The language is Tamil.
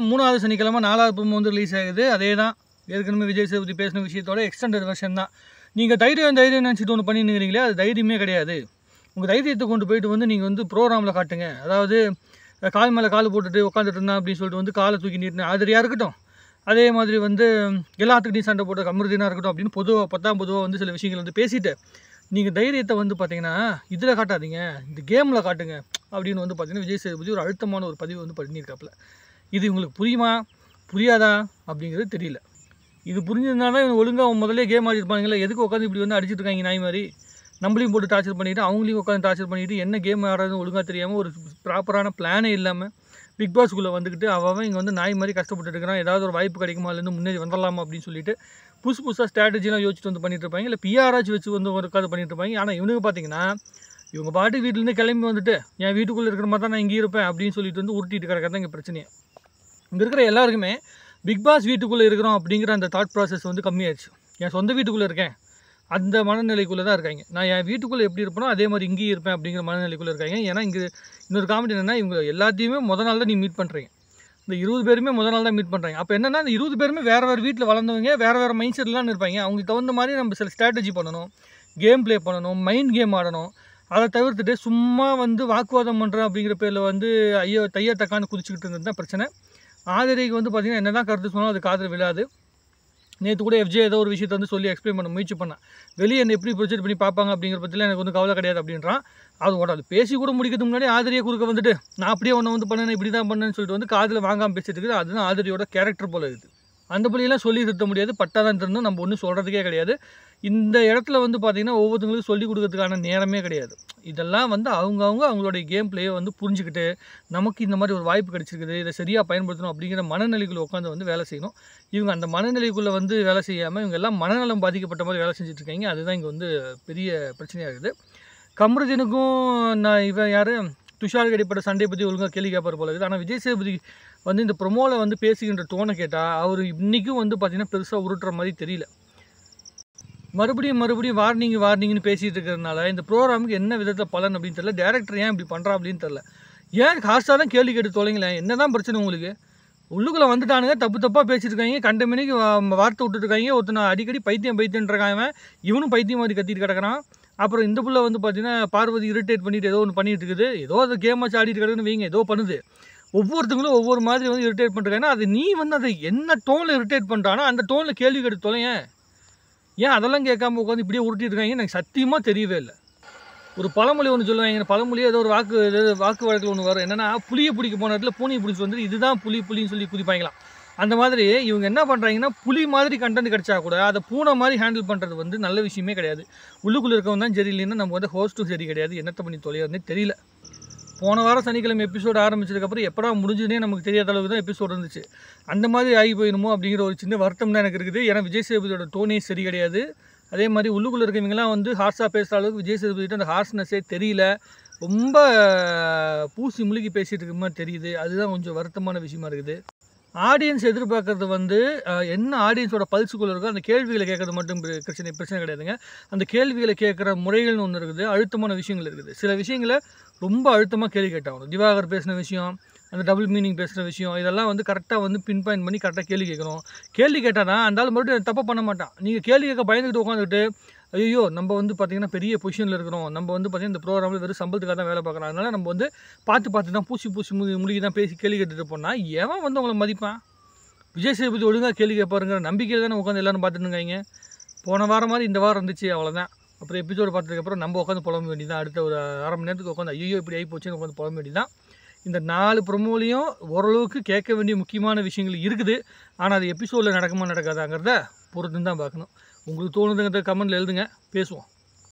மூணாவது சனிக்கிழமை 4வது ப்ரோமோ வந்து ரிலீஸ் ஆகுது. அதே தான் ஏற்கனவே விஜய் சேதுபதி பேசின விஷயத்தோட எக்ஸ்டெண்டட் வெர்ஷன் தான். நீங்கள் தைரியம் நினச்சிட்டு ஒன்று பண்ணிருக்கிறீங்களே, அது தைரியமே கிடையாது. உங்கள் தைரியத்தை கொண்டு போயிட்டு வந்து நீங்கள் வந்து ப்ரோக்ராமில் காட்டுங்க. அதாவது கால் மேலே கால் போட்டுட்டு உட்காந்துட்டு இருந்தான் அப்படின்னு சொல்லிட்டு வந்து காலை தூக்கி நீட்டினேன் ஆதரியாக இருக்கட்டும். அதே மாதிரி வந்து எல்லாத்துக்கிட்டையும் சண்டை போட்டு கமருதீனாக இருக்கட்டும் அப்படின்னு பொதுவாக வந்து சில விஷயங்கள் வந்து பேசிட்டு நீங்கள் தைரியத்தை வந்து பார்த்தீங்கன்னா இதில் காட்டாதீங்க, இந்த கேமில் காட்டுங்க அப்படின்னு வந்து பார்த்தீங்கன்னா விஜய் சேதுபதி ஒரு அழுத்தமான ஒரு பதிவு வந்து பண்ணியிருக்காப்புல. இது உங்களுக்கு புரியுமா புரியாதா அப்படிங்கிறது தெரியல. இது புரிஞ்சதுனால தான் இவங்க ஒழுங்காக முதல்ல கேம் ஆடிருப்பாங்களே, எதுக்கு உட்காந்து இப்படி வந்து அடிச்சுட்டு இருக்காங்க நாய் மாதிரி, நம்மளையும் போட்டு டார்ச்சர் பண்ணிவிட்டு அவங்களையும் உட்காந்து டார்ச்சர் பண்ணிவிட்டு என்ன கேம் ஆடுறதுன்னு ஒழுங்காக தெரியாமல் ஒரு ப்ராப்பரான பிளானே இல்லாமல் பிக் பாஸ்க்குள்ளே வந்துக்கிட்டு அவன் இங்கே வந்து நாய் மாதிரி கஷ்டப்பட்டு இருக்கிறான், ஏதாவது ஒரு வாய்ப்பு கிடைக்குமா இல்லைன்னு முன்னேறி வந்துடலாமா அப்படின்னு சொல்லிட்டு புதுசாக ஸ்ட்ராட்டஜிலாம் யோசிச்சுட்டு வந்து பண்ணிட்டு இருப்பாங்க. இல்லை பிஆராச்சு வச்சு வந்து ஒரு உட்காந்து பண்ணிட்டு இருப்பாங்க. ஆனால் இவனுக்கு பார்த்தீங்கன்னா இவங்க பாட்டு வீட்டிலேருந்து கிளம்பி வந்துட்டு என் வீட்டுக்குள்ளே இருக்கிற மாதிரி தான் நான் இங்கே இருப்பேன் அப்படின்னு சொல்லிட்டு வந்து உருட்டிட்டு கிடக்கிறது தான் இங்கே பிரச்சனையே. இங்கே இருக்கிற எல்லாருக்குமே பிக் பாஸ் வீட்டுக்குள்ளே இருக்கிறோம் அப்படிங்கிற அந்த தாட் ப்ராசஸ் வந்து கம்மியாயிடுச்சு. என் சொந்த வீட்டுக்குள்ளே இருக்கேன் அந்த மனநிலைக்குள்ளே தான் இருக்காங்க. நான் என் வீட்டுக்குள்ளே எப்படி இருப்பேனோ அதே மாதிரி இங்கேயும் இருப்பேன் அப்படிங்கிற மனநிலைக்குள்ளே இருக்காங்க. ஏன்னா இங்கே இன்னொரு காமெடி என்னென்னா இவங்க எல்லாத்தையுமே முதல் நாள் தான் நீ மீட் பண்ணுறீங்க. இந்த 20 பேருமே முதல் நாள் தான் மீட் பண்ணுறாங்க. அப்போ என்னென்னா இந்த 20 பேருமே வேறு வீட்டில் வளர்ந்தவங்க, வேறு மைண்ட் செட்லாம் இருப்பாங்க. அவங்களுக்கு தகுந்த மாதிரி நம்ம சில ஸ்ட்ராட்டஜி பண்ணணும், கேம் ப்ளே பண்ணணும், மைண்ட் கேம் ஆடணும். அதை தவிர்த்துட்டு சும்மா வந்து வாக்குவாதம் பண்ணுறேன் அப்படிங்கிற பேரில் வந்து ஐயோ தையா தக்கான்னு குதிச்சுக்கிட்டு இருந்தது தான் பிரச்சனை. ஆதரிக்கு வந்து பார்த்திங்கன்னா என்ன தான் கருத்து சொன்னாலும் அது காதில் விழாது. நேற்று கூட எஃப்ஜே ஏதோ ஒரு விஷயத்தை வந்து சொல்லி எக்ஸ்பிளைன் பண்ண முயற்சி பண்ணேன். வெளியே என்ன எப்படி ப்ரொஜெக்ட் பண்ணி பார்ப்பாங்க அப்படிங்கிற பற்றிலாம் எனக்கு வந்து கவலை கிடையாது அப்படின்றான். அது பேசி கூட முடிக்கிறதுக்கு முன்னாடி ஆதரியை குறுக்க வந்துட்டு நான் அப்படியே ஒன்று வந்து பண்ணேன் இப்படி தான் பண்ணேன்னு சொல்லிட்டு வந்து காதில் வாங்காமல் பேசிட்டு இருக்குது. அதுதான் ஆதரியோட கேரக்டர் போல இருக்குது. அந்த புள்ளியெல்லாம் சொல்லி திருத்த முடியாது, பட்டாதான் திருந்தோம். நம்ம ஒன்றும் சொல்கிறதுக்கே கிடையாது. இந்த இடத்துல வந்து பார்த்திங்கன்னா ஒவ்வொருத்தங்களுக்கும் சொல்லிக் கொடுக்கறதுக்கான நேரமே கிடையாது. இதெல்லாம் வந்து அவங்களுடைய கேம் பிளேயை வந்து புரிஞ்சுக்கிட்டு நமக்கு இந்த மாதிரி ஒரு வாய்ப்பு கிடச்சிருக்குது, இதை சரியாக பயன்படுத்தணும் அப்படிங்கிற மனநிலைக்குள்ளே உட்காந்து வந்து வேலை செய்யணும். இவங்க அந்த மனநிலைக்குள்ளே வந்து வேலை செய்யாமல் இவங்க எல்லாம் மனநலம் பாதிக்கப்பட்ட மாதிரி வேலை செஞ்சுட்ருக்காங்க. அதுதான் இங்கே வந்து பெரிய பிரச்சனையாக இருக்குது. கமருதீனுக்கும் நான் இவன் யார் துஷாருக்கு இடைப்பட்ட சண்டையை பற்றி ஒழுங்காக கேள்வி கேட்பார் போல இருக்குது. ஆனால் விஜய் சேதுபதி வந்து இந்த ப்ரொமோவில் வந்து பேசுகின்ற டோனை கேட்டால் அவர் இன்றைக்கும் வந்து பார்த்திங்கன்னா பெருசாக உருட்டுற மாதிரி தெரியல. மறுபடியும் வார்னிங்னு பேசிகிட்டு இருக்கிறதுனால இந்த ப்ரோக்ராமுக்கு என்ன விதத்தில் பலன் அப்படின்னு தெரியல. டேரக்டர் ஏன் இப்படி பண்ணுறா அப்படின்னு தெரில. ஏன் ஹாஸ்டாக தான் கேள்வி கேட்டு தொலைங்களேன், என்ன தான் பிரச்சனை உங்களுக்கு? உள்ளுக்குள்ளே வந்துட்டானுங்க, தப்பாக பேசிட்டு இருக்காங்க, கண்ட மணிக்கு வார்த்தை விட்டுருக்காங்க. ஒருத்தனை அடிக்கடி பைத்தியன்றாங்க, இவனும் பைத்தியம் மாதிரி கத்திட்டு கிடக்கிறான். அப்புறம் இந்த புள்ள வந்து பார்த்தீங்கன்னா பார்வதி இரிட்டேட் பண்ணிட்டு ஏதோ ஒன்று பண்ணிட்டு இருக்குது, ஏதோ அது கேமாச்சு ஆடிட்டு கிடக்குன்னு வைங்க, ஏதோ பண்ணுது. ஒவ்வொருத்தங்களும் ஒவ்வொரு மாதிரி வந்து இரிட்டேட் பண்ணுறாங்கன்னா அது நீ வந்து அதை என்ன டோனில் இரிட்டேட் பண்ணுறானோ அந்த டோனில் கேள்வி கேட்டு தொலையேன். ஏன் அதெல்லாம் கேட்காம உட்காந்து இப்படியே உருட்டிட்டு இருக்காங்க எனக்கு சத்தியமாக தெரியவே இல்லை. ஒரு பழமொழி ஒன்று சொல்லுவாங்க, பழமொழியே ஏதோ ஒரு வாக்கு வழக்கில் ஒன்று வரும். என்னென்னா புளியை பிடிக்க போன இடத்துல பூனியை பிடிச்சி வந்துட்டு இதுதான் புலின்னு சொல்லி குதிப்பாங்களாம். அந்த மாதிரி இவங்க என்ன பண்ணுறாங்கன்னா புலி மாதிரி கண்டென்ட் கிடச்சா கூட அதை பூனை மாதிரி ஹேண்டில் பண்ணுறது வந்து நல்ல விஷயமே கிடையாது. உள்ளுக்குள்ளே இருக்கவங்க தான் சரி இல்லைன்னா நம்ம வந்து ஹோஸ்ட்டும் சரி கிடையாது. என்னத்தை பண்ணி தொலைகிறதுனே தெரியல. போன வாரம் சனிக்கிழமை எபிசோடு ஆரம்பிச்சதுக்கப்புறம் எப்படா முடிஞ்சுதுனே நமக்கு தெரியாத அளவுக்கு தான் எபிசோடு இருந்துச்சு. அந்த மாதிரி ஆகி போயிடுமோ அப்படிங்கிற ஒரு சின்ன வருத்தம் தான் எனக்கு இருக்குது. ஏன்னா விஜய் சேதுபதியோட டோனே சரி கிடையாது. அதே மாதிரி உள்ளுக்குள்ளே இருக்கவங்களாம் வந்து ஹார்ஸாக பேசுகிற அளவுக்கு விஜய் சேதுபதிட்டு அந்த ஹார்ஸ்னஸே தெரியல. ரொம்ப பூசி முழுகி பேசிகிட்டு இருக்க மாதிரி தெரியுது. அதுதான் கொஞ்சம் வருத்தமான விஷயமா இருக்குது. ஆடியன்ஸ் எதிர்பார்க்குறது வந்து என்ன ஆடியன்ஸோட பல்ஸுக்குள்ளே இருக்கோ அந்த கேள்விகளை கேட்குறது மட்டும் பிரச்சனை கிடையாதுங்க. அந்த கேள்விகளை கேட்குற முறைகள்னு ஒன்று இருக்குது, அழுத்தமான விஷயங்கள் இருக்குது. சில விஷயங்களை ரொம்ப அழுத்தமாக கேள்வி கேட்டாகணும். திவாகர் பேசின விஷயம், அந்த டபுள் மீனிங் பேசுகிற விஷயம், இதெல்லாம் வந்து கரெக்டாக வந்து பின் பாயிண்ட் பண்ணி கரெக்டாக கேள்வி கேட்கணும். கேள்வி கேட்டால் தான் அந்த ஆள் மறுபடியும் தப்பாக பண்ண மாட்டான். நீங்கள் கேள்வி கேட்க பயந்துக்கிட்டு உட்காந்துக்கிட்டு ஐயோ நம்ம வந்து பார்த்திங்கன்னா பெரிய பொசிஷனில் இருக்கிறோம், நம்ம வந்து பார்த்திங்கன்னா இந்த ப்ரோக்ராமில் வெறும் சம்பளத்துக்காக தான் வேலை பார்க்குறோம், அதனால் நம்ம வந்து பார்த்து தான் பூசி முழுகி தான் பேசி கேள்வி கேட்டுட்டு போனால் எவன் வந்து உங்களை மதிப்பான்? விஜய் சேதுபதி ஒழுங்காக கேள்வி கேட்பாருங்கிற நம்பிக்கையில் தானே உட்காந்து எல்லோரும் பார்த்துட்டுருக்காங்க. போன வாரம் மாதிரி இந்த வாரம் இருந்துச்சு, அவ்வளோதான். அப்புறம் எபிசோடு பார்த்ததுக்கப்புறம் நம்ம உட்காந்து புலம்ப வேண்டியதான். அடுத்த ஒரு அரை மணி நேரத்துக்கு உட்காந்து ஐயோ இப்படி ஆகி போச்சுன்னு உட்காந்து புலம்ப வேண்டியதான். இந்த 4 ப்ரோமோலையும் ஓரளவுக்கு கேட்க வேண்டிய முக்கியமான விஷயங்கள் இருக்குது. ஆனால் அது எபிசோடில் நடக்குமா நடக்காதாங்கிறத பொறுத்து தான் பார்க்கணும். உங்களுக்கு தோணுதுங்கிறத கமெண்ட்டில் எழுதுங்க, பேசுவோம்.